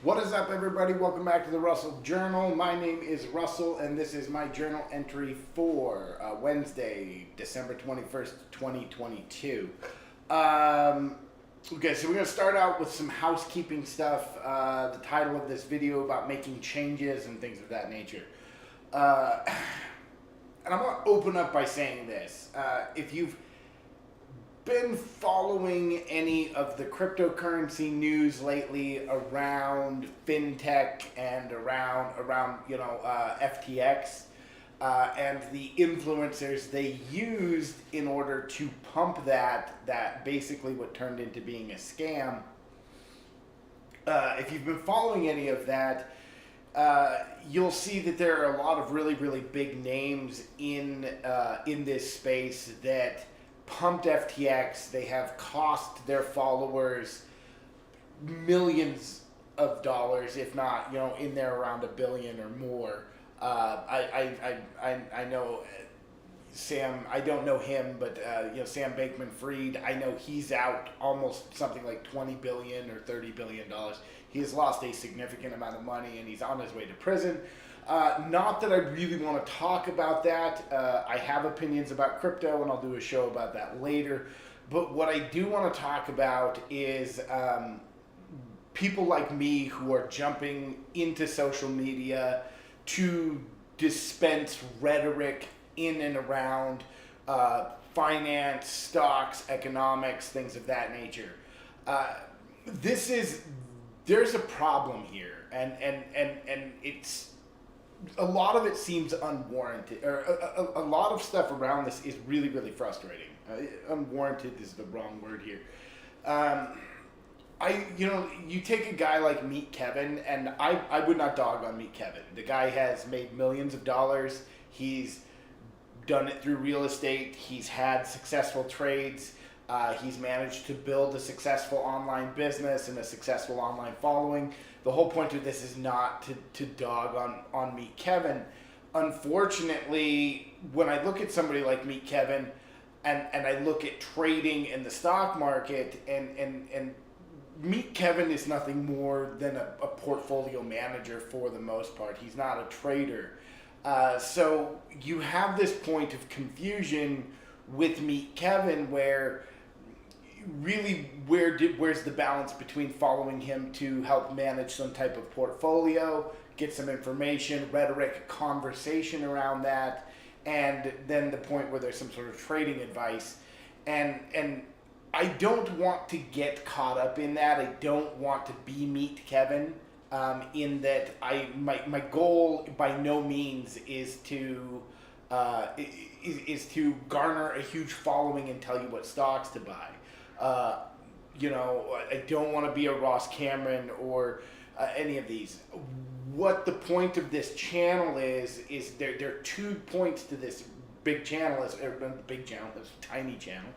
What is up, everybody? Welcome back to the Russell Journal. My name is Russell, and this is my journal entry for Wednesday, December 21st, 2022. Okay, so we're going to start out with some housekeeping stuff. The title of this video about making changes and things of that nature. And I'm going to open up by saying this. If you've been following any of the cryptocurrency news lately around fintech and around FTX and the influencers they used in order to pump that basically what turned into being a scam. If you've been following any of that, you'll see that there are a lot of really, really big names in this space that pumped FTX. They have cost their followers millions of dollars, if not, in there around $1 billion or more. I know Sam. I don't know him, but Sam Bankman-Fried. I know he's out almost something like $20 billion or $30 billion. He has lost a significant amount of money, and he's on his way to prison. Not that I really want to talk about that. I have opinions about crypto, and I'll do a show about that later. But what I do want to talk about is people like me who are jumping into social media to dispense rhetoric in and around finance, stocks, economics, things of that nature. There's a problem here, and it's a lot of it seems unwarranted, or a lot of stuff around this is really, really frustrating. Unwarranted is the wrong word here. You take a guy like Meet Kevin, and I would not dog on Meet Kevin. The guy has made millions of dollars. He's done it through real estate. He's had successful trades. He's managed to build a successful online business and a successful online following. The whole point of this is not to dog on Meet Kevin. Unfortunately, when I look at somebody like Meet Kevin and I look at trading in the stock market, and Meet Kevin is nothing more than a portfolio manager for the most part. He's not a trader. So you have this point of confusion with Meet Kevin where really where's the balance between following him to help manage some type of portfolio, get some information, rhetoric, conversation around that, and then the point where there's some sort of trading advice. And I don't want to get caught up in that. I don't want to be Meet Kevin, in that my goal by no means is to garner a huge following and tell you what stocks to buy. I don't want to be a Ross Cameron or any of these. What the point of this channel is there are 2 points to this big channel. It's big channel, it's a tiny channel.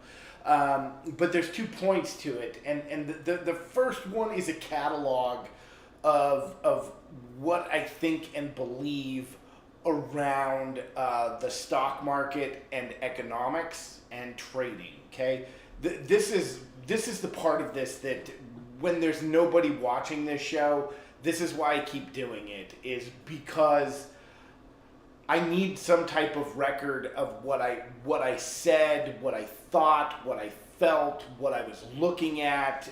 But there's 2 points to it. And the first one is a catalog of what I think and believe around the stock market and economics and trading. Okay, this is the part of this that when there's nobody watching this show, this is why I keep doing it, is because I need some type of record of what I said, what I thought, what I felt, what I was looking at,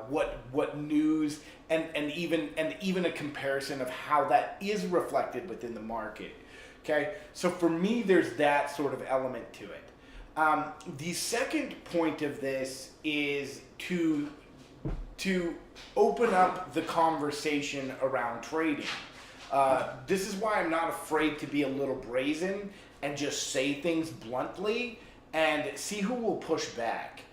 what news, and even a comparison of how that is reflected within the market. Okay, so for me, there's that sort of element to it. The second point of this is to open up the conversation around trading. This is why I'm not afraid to be a little brazen and just say things bluntly and see who will push back.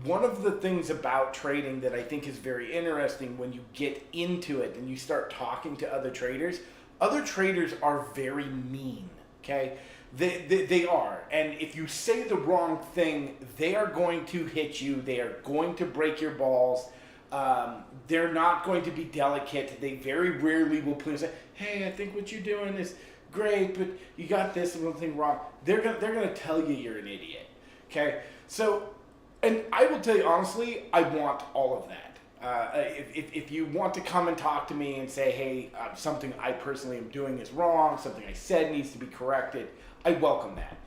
One of the things about trading that I think is very interesting when you get into it and you start talking to other traders are very mean, okay? They are. And if you say the wrong thing, they are going to hit you. They are going to break your balls. They're not going to be delicate. They very rarely will put and say, hey, I think what you're doing is great, but you got this and one thing wrong. They're gonna tell you you're an idiot. Okay? So, and I will tell you honestly, I want all of that. If you want to come and talk to me and say, hey, something I personally am doing is wrong, something I said needs to be corrected, I welcome that.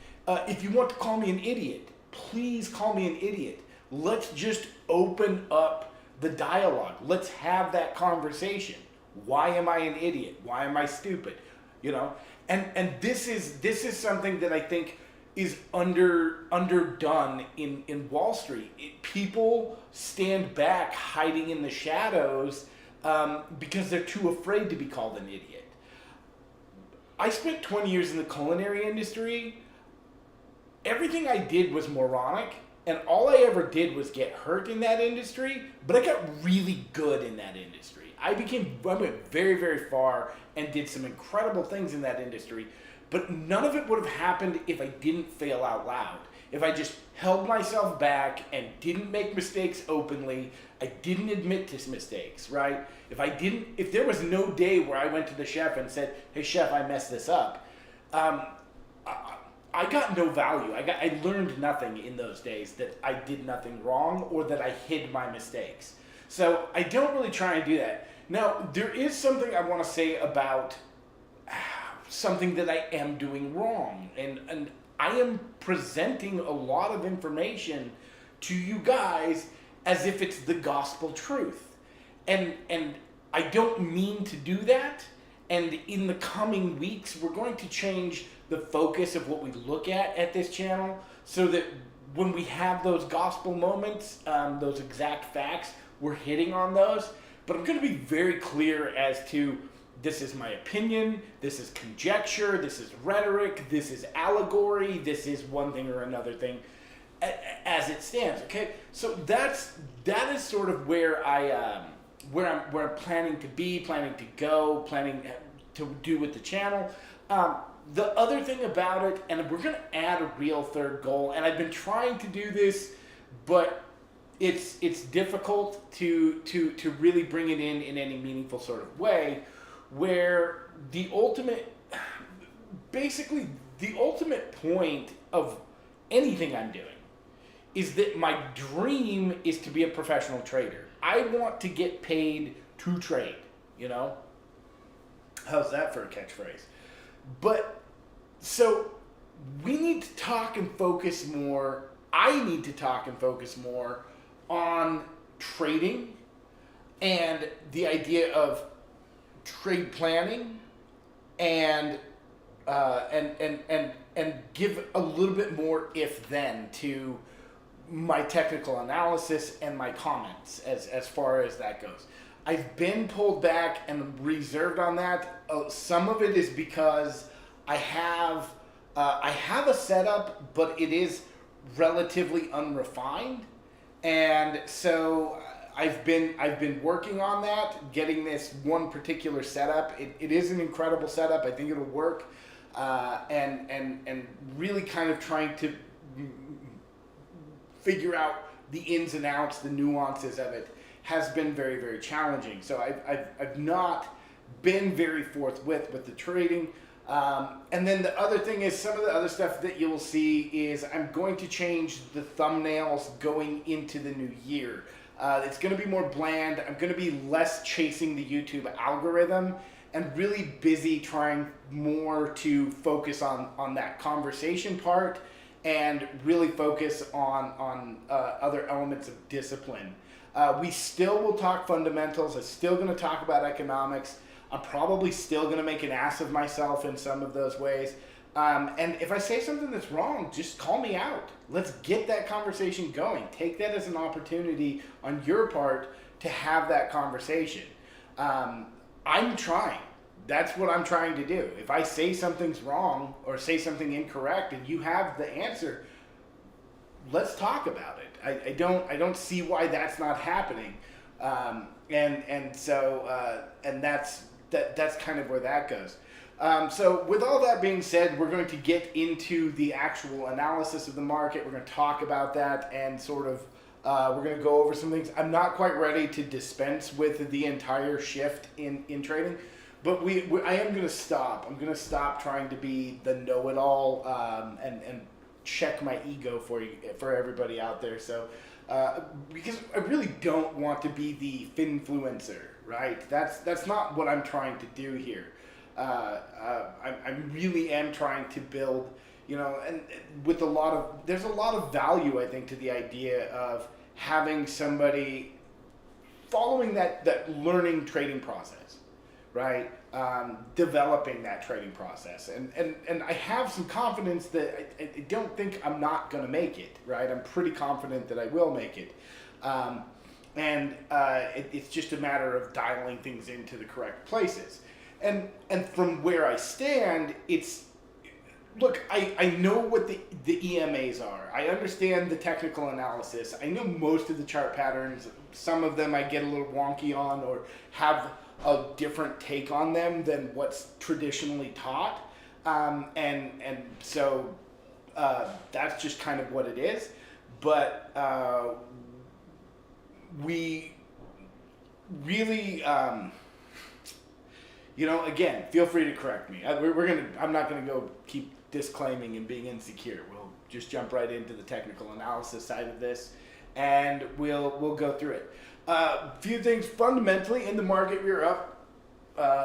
If you want to call me an idiot, please call me an idiot. Let's just open up the dialogue. Let's have that conversation. Why am I an idiot? Why am I stupid? You know, and this is something that I think is underdone in Wall Street. People stand back, hiding in the shadows, because they're too afraid to be called an idiot. I spent 20 years in the culinary industry. Everything I did was moronic, and all I ever did was get hurt in that industry, but I got really good in that industry. I went very, very far and did some incredible things in that industry, but none of it would have happened if I didn't fail out loud. If I just held myself back and didn't make mistakes openly, I didn't admit to mistakes, right? If there was no day where I went to the chef and said, hey chef, I messed this up, I got no value. I learned nothing in those days, that I did nothing wrong or that I hid my mistakes. So I don't really try and do that. Now, there is something I want to say about something that I am doing wrong. And I am presenting a lot of information to you guys as if it's the gospel truth. And I don't mean to do that. And in the coming weeks, we're going to change the focus of what we look at this channel, so that when we have those gospel moments, those exact facts, we're hitting on those. But I'm going to be very clear as to, this is my opinion, this is conjecture, this is rhetoric, this is allegory, this is one thing or another thing, as it stands. Okay, so that is sort of where where I'm planning to be, planning to go, planning to do with the channel. The other thing about it, and we're going to add a real third goal, and I've been trying to do this, but it's difficult to really bring it in any meaningful sort of way, where the ultimate point of anything I'm doing is that my dream is to be a professional trader. I want to get paid to trade, you know? How's that for a catchphrase? But, so, we need to talk and focus more, I need to talk and focus more on trading and the idea of trade planning, and give a little bit more if-then to my technical analysis and my comments as far as that goes. I've been pulled back and reserved on that. Some of it is because I have a setup, but it is relatively unrefined, and so I've been working on that, getting this one particular setup. It is an incredible setup. I think it'll work, and really kind of trying to figure out the ins and outs, the nuances of it, has been very, very challenging. So I've not been very forthwith with the trading. And then the other thing is, some of the other stuff that you'll see is I'm going to change the thumbnails going into the new year. It's going to be more bland. I'm going to be less chasing the YouTube algorithm and really busy trying more to focus on that conversation part, and really focus on other elements of discipline. We still will talk fundamentals. I'm still going to talk about economics. I'm probably still going to make an ass of myself in some of those ways. And if I say something that's wrong, just call me out. Let's get that conversation going. Take that as an opportunity on your part to have that conversation. I'm trying. That's what I'm trying to do. If I say something's wrong or say something incorrect and you have the answer, let's talk about it. I don't see why that's not happening. And that's kind of where that goes. So with all that being said, we're going to get into the actual analysis of the market. We're going to talk about that and sort of we're going to go over some things. I'm not quite ready to dispense with the entire shift in trading, but I am going to stop. I'm going to stop trying to be the know-it-all and check my ego for everybody out there. So because I really don't want to be the finfluencer, right? That's not what I'm trying to do here. I really am trying to build, and with there's a lot of value, I think, to the idea of having somebody following that learning trading process, right? Developing that trading process. And I have some confidence that I don't think I'm not going to make it, right? I'm pretty confident that I will make it. It's just a matter of dialing things into the correct places. And from where I stand, look, I know what the EMAs are. I understand the technical analysis. I know most of the chart patterns. Some of them I get a little wonky on or have a different take on them than what's traditionally taught. So that's just kind of what it is. But we really, again, feel free to correct me. I'm not gonna go keep disclaiming and being insecure. We'll just jump right into the technical analysis side of this, and we'll go through it. A few things fundamentally in the market. We're up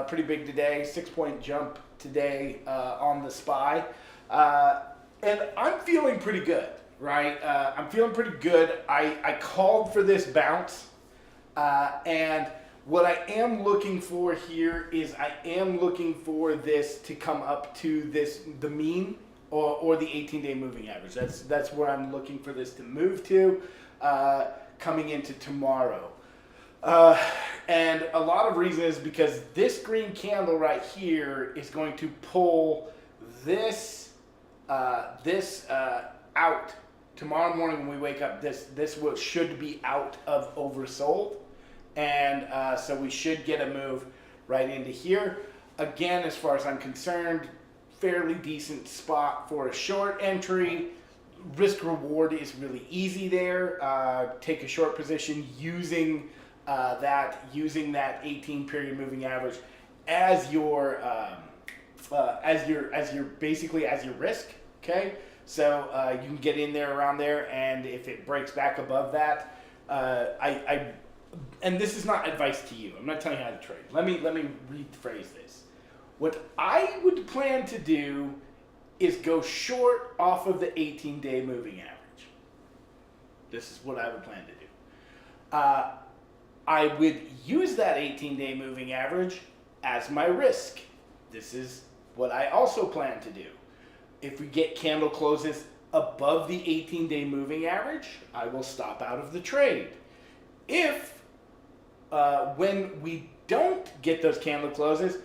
pretty big today, 6-point jump today on the SPY, and I'm feeling pretty good, right? I'm feeling pretty good. I called for this bounce, and what I am looking for here is I am looking for this to come up to the mean or the 18-day moving average. That's where I'm looking for this to move to coming into tomorrow. And a lot of reason is because this green candle right here is going to pull this out tomorrow morning when we wake up. This should be out of oversold. And so we should get a move right into here. Again, as far as I'm concerned, fairly decent spot for a short entry. Risk reward is really easy there. Take a short position using that 18 period moving average as your basically as your risk. Okay, so you can get in there around there, and if it breaks back above that, and this is not advice to you. I'm not telling you how to trade. Let me rephrase this. What I would plan to do is go short off of the 18-day moving average. This is what I would plan to do. I would use that 18-day moving average as my risk. This is what I also plan to do. If we get candle closes above the 18-day moving average, I will stop out of the trade. If when we don't get those candle closes,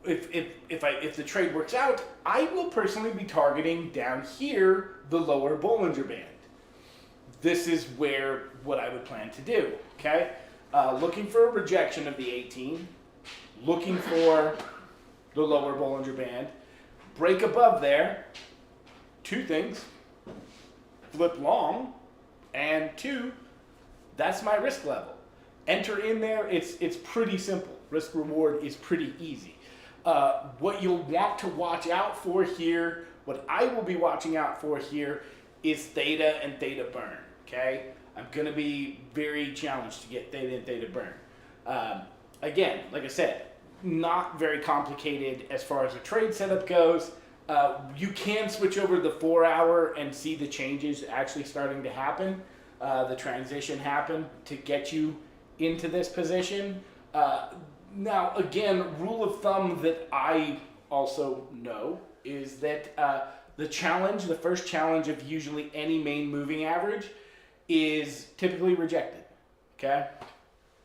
if the trade works out, I will personally be targeting down here the lower Bollinger Band. This is what I would plan to do. Okay, looking for a rejection of the 18, looking for the lower Bollinger Band, break above there. Two things: flip long, and two, that's my risk level. Enter in there. It's pretty simple. Risk reward is pretty easy. What you'll want to watch out for here, what I will be watching out for here, is theta and theta burn. Okay, I'm gonna be very challenged to get theta and theta burn. Again, like I said, not very complicated as far as the trade setup goes. You can switch over the 4-hour and see the changes actually starting to happen, the transition happen to get you into this position. Now, again, rule of thumb that I also know is that the first challenge of usually any main moving average is typically rejected. Okay?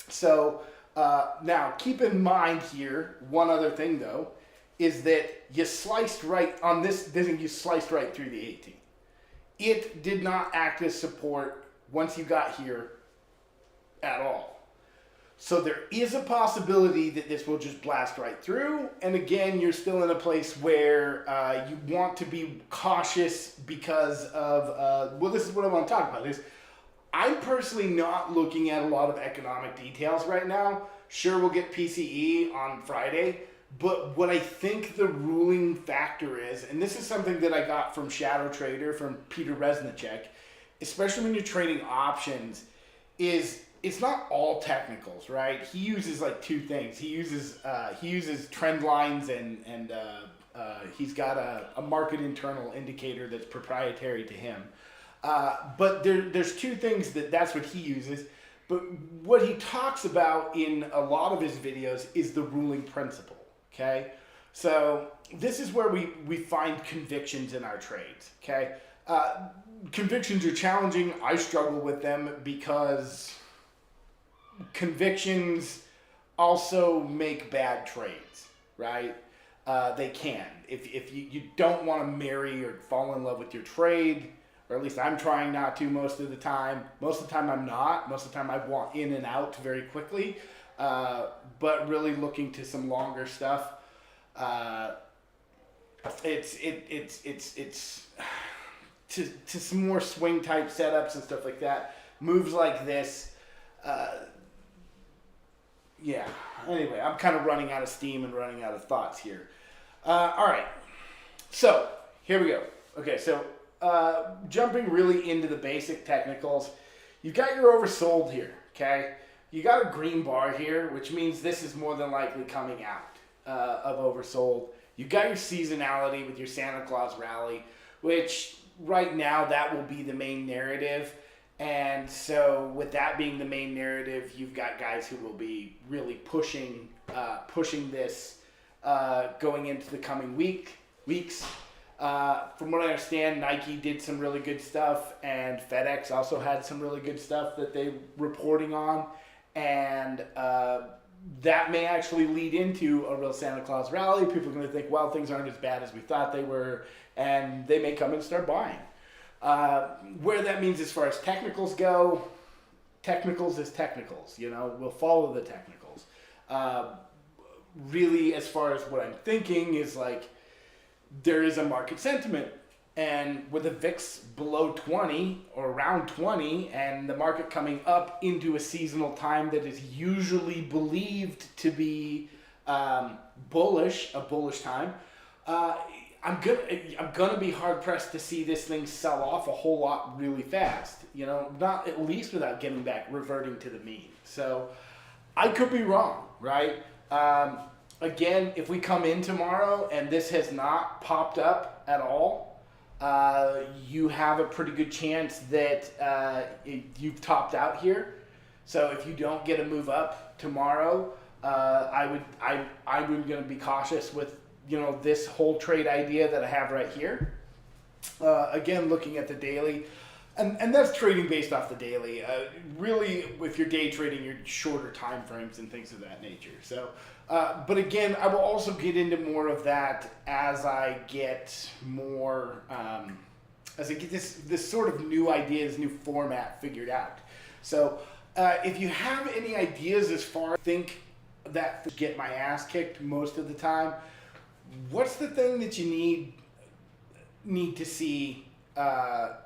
So now keep in mind here, one other thing though, is that you sliced right on this, you sliced right through the 18. It did not act as support once you got here at all. So there is a possibility that this will just blast right through. And again, you're still in a place where you want to be cautious because of, this is what I want to talk about, is I'm personally not looking at a lot of economic details right now. Sure, we'll get PCE on Friday, But what I think the ruling factor is, and this is something that I got from Shadow Trader, from Peter Resnicek, especially when you're trading options, is it's not all technicals, right? He uses like two things. He uses trend lines and he's got a market internal indicator that's proprietary to him. But there's two things that's what he uses. But what he talks about in a lot of his videos is the ruling principle. Okay, so this is where we find convictions in our trades. Okay, convictions are challenging. I struggle with them because convictions also make bad trades, right? They can. If you don't want to marry or fall in love with your trade, or at least I'm trying not to most of the time. Most of the time I'm not. Most of the time I want in and out very quickly. But really looking to some longer stuff. It's to some more swing type setups and stuff like that. Moves like this. Yeah. Anyway, I'm kind of running out of steam and running out of thoughts here. All right. So here we go. Okay. So jumping really into the basic technicals, you've got your oversold here. Okay. You got a green bar here, which means this is more than likely coming out of oversold. You got your seasonality with your Santa Claus rally, which right now that will be the main narrative. And so with that being the main narrative, you've got guys who will be really pushing this going into the coming weeks. From what I understand, Nike did some really good stuff, and FedEx also had some really good stuff that they're reporting on. And that may actually lead into a real Santa Claus rally. People are going to think, well, things aren't as bad as we thought they were, and they may come and start buying. Where that means as far as technicals go, technicals is technicals. We'll follow the technicals. Really, as far as what I'm thinking is like, there is a market sentiment. And with a VIX below 20 or around 20 and the market coming up into a seasonal time that is usually believed to be a bullish time, I'm gonna be hard pressed to see this thing sell off a whole lot really fast. Not at least without getting back, reverting to the mean. So I could be wrong, right? Again, if we come in tomorrow and this has not popped up at all, you have a pretty good chance that you've topped out here. So if you don't get a move up tomorrow, I'm going to be cautious with this whole trade idea that I have right here. Again, looking at the daily, and that's trading based off the daily. Really, if you're day trading, you're shorter time frames and things of that nature. So. But again, I will also get into more of that as I get more, as I get this sort of new ideas, new format figured out. So if you have any ideas as far as think that get my ass kicked most of the time, what's the thing that you need to see that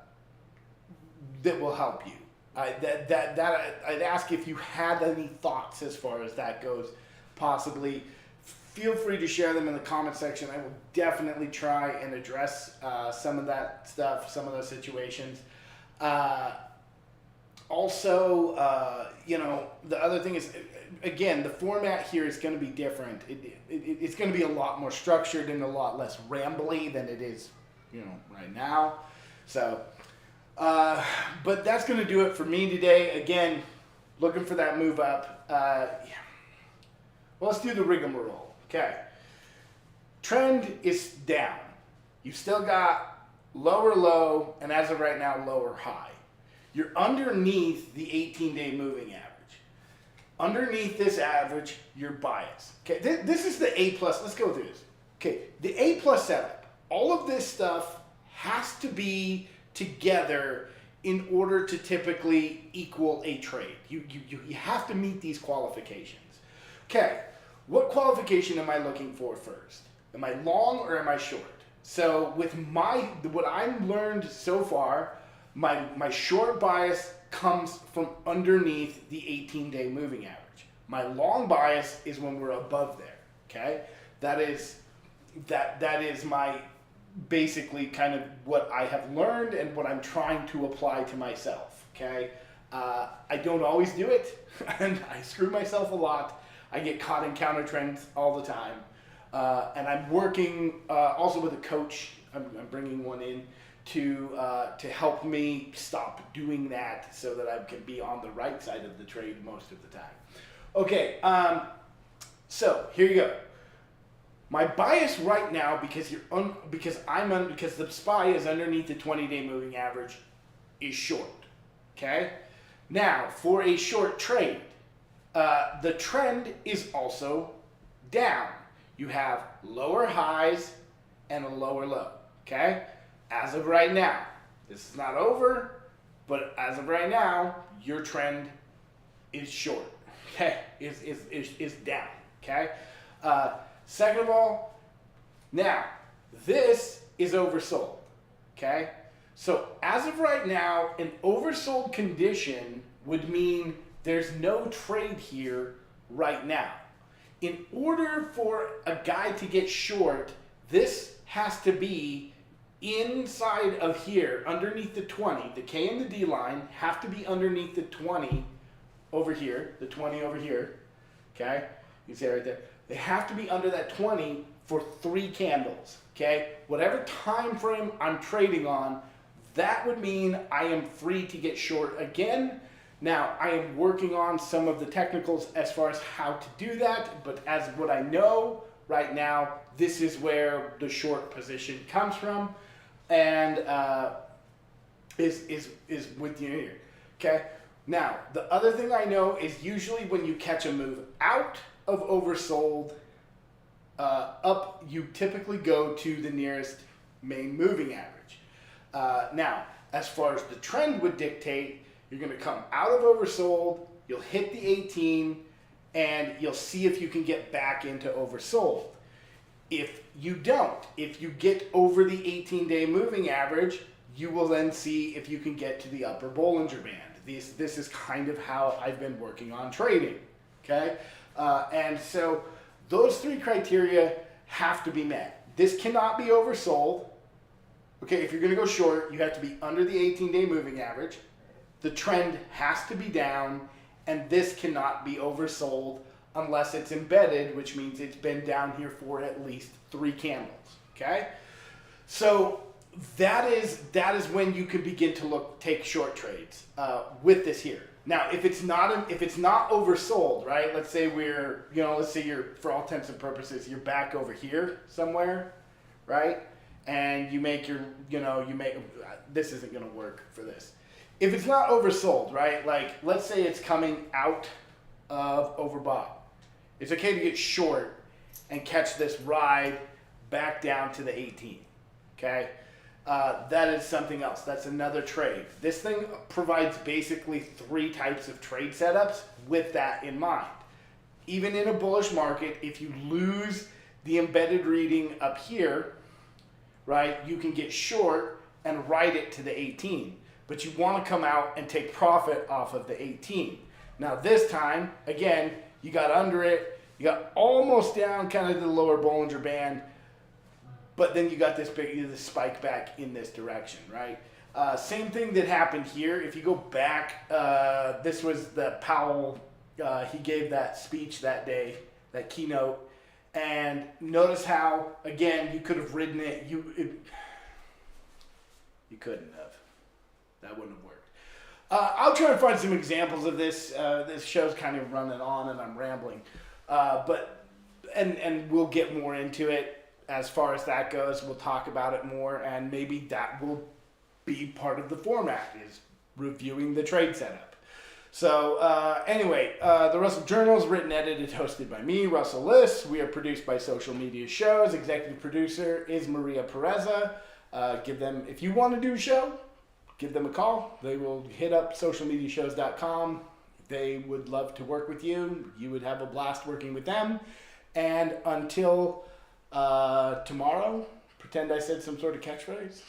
will help you? I'd ask if you had any thoughts as far as that goes. Possibly, feel free to share them in the comment section. I will definitely try and address some of that stuff, some of those situations. Also, the other thing is, again, the format here is going to be different. It's going to be a lot more structured and a lot less rambly than it is, right now. So, but that's going to do it for me today. Again, looking for that move up. Well, let's do the rigmarole. Okay. Trend is down. You've still got lower low, and as of right now, lower high. You're underneath the 18-day moving average. Underneath this average, your bias. Okay, this is the A+. Let's go through this. Okay, the A+ setup. All of this stuff has to be together in order to typically equal a trade. You have to meet these qualifications. Okay, what qualification am I looking for first? Am I long or am I short? So with what I've learned so far, my short bias comes from underneath the 18-day moving average. My long bias is when we're above there, okay? that is my basically kind of what I have learned and what I'm trying to apply to myself. Okay, I don't always do it, and I screw myself a lot. I get caught in counter trends all the time, and I'm working also with a coach. I'm bringing one in to help me stop doing that so that I can be on the right side of the trade most of the time. Okay, so here you go. My bias right now, because the SPY is underneath the 20-day moving average, is short. Okay, now for a short trade, the trend is also down. You have lower highs and a lower low. Okay, as of right now, this is not over, but as of right now, your trend is short. Okay, is down. Okay. Second of all, now this is oversold. Okay, so as of right now, an oversold condition would mean there's no trade here right now. In order for a guy to get short, this has to be inside of here, underneath the 20. The K and the D line have to be underneath the 20 over here, the 20 over here. Okay, you can see it right there. They have to be under that 20 for 3 candles. Okay, whatever time frame I'm trading on, that would mean I am free to get short again. Now, I am working on some of the technicals as far as how to do that, but as what I know right now, this is where the short position comes from, and is with you here. Okay. Now, the other thing I know is usually when you catch a move out of oversold, up, you typically go to the nearest main moving average. Now, as far as the trend would dictate, you're going to come out of oversold, you'll hit the 18, and you'll see if you can get back into oversold. If you don't, if you get over the 18-day moving average, you will then see if you can get to the upper Bollinger Band. This is kind of how I've been working on trading, okay? And so those 3 criteria have to be met. This cannot be oversold. Okay, if you're going to go short, you have to be under the 18-day moving average. The trend has to be down, and this cannot be oversold unless it's embedded, which means it's been down here for at least 3 candles, okay? So that is when you can begin to take short trades with this here. Now, if it's not oversold, right? Let's say you're, for all intents and purposes, you're back over here somewhere, right? And you make this isn't going to work for this. If it's not oversold, right? Like, let's say it's coming out of overbought. It's okay to get short and catch this ride back down to the 18, okay? That is something else. That's another trade. This thing provides basically 3 types of trade setups with that in mind. Even in a bullish market, if you lose the embedded reading up here, right, you can get short and ride it to the 18. But you want to come out and take profit off of the 18. Now this time, again, you got under it, you got almost down kind of to the lower Bollinger Band, but then you got this spike back in this direction, right? Same thing that happened here. If you go back, this was the Powell, he gave that speech that day, that keynote, and notice how, again, you could have ridden it, you couldn't have. That wouldn't have worked. I'll try to find some examples of this. This show's kind of running on and I'm rambling. But we'll get more into it as far as that goes. We'll talk about it more, and maybe that will be part of the format, is reviewing the trade setup. So anyway, the Russell Journal is written, edited, hosted by me, Russell Liss. We are produced by Social Media Shows. Executive producer is Maria Pereza. Give them, if you want to do a show, give them a call. They will hit up socialmediashows.com. They would love to work with you. You would have a blast working with them. And until tomorrow, pretend I said some sort of catchphrase.